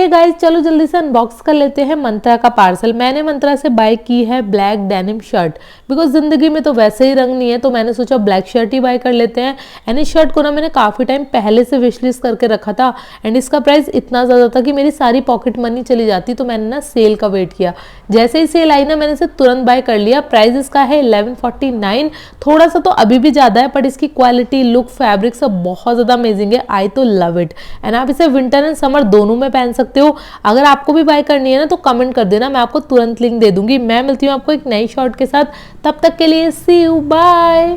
Guys चलो जल्दी से अनबॉक्स कर लेते हैं मंत्रा का पार्सल। मैंने मंत्रा से बाय की है ब्लैक डेनिम शर्ट, बिकॉज जिंदगी में तो वैसे ही रंग नहीं है, तो मैंने सोचा ब्लैक शर्ट ही बाय कर लेते हैं। एंड इस शर्ट को ना मैंने काफी टाइम पहले से विश लिस्ट करके रखा था, एंड इसका प्राइस इतना ज्यादा था कि मेरी सारी पॉकेट मनी चली जाती, तो मैंने ना सेल का वेट किया। जैसे ही सेल आई ना मैंने इसे तुरंत बाय कर लिया। प्राइस इसका है 1149, थोड़ा सा तो अभी भी ज्यादा है, बट इसकी क्वालिटी, लुक, फैब्रिक सब बहुत ज्यादा अमेजिंग है। आई तो लव इट। एंड आप इसे विंटर एंड समर दोनों में पहन सकते हो। अगर आपको भी बाय करनी है ना तो कमेंट कर देना, मैं आपको तुरंत लिंक दे दूंगी। मैं मिलती हूँ आपको एक नई शॉर्ट के साथ, तब तक के लिए सी यू, बाय।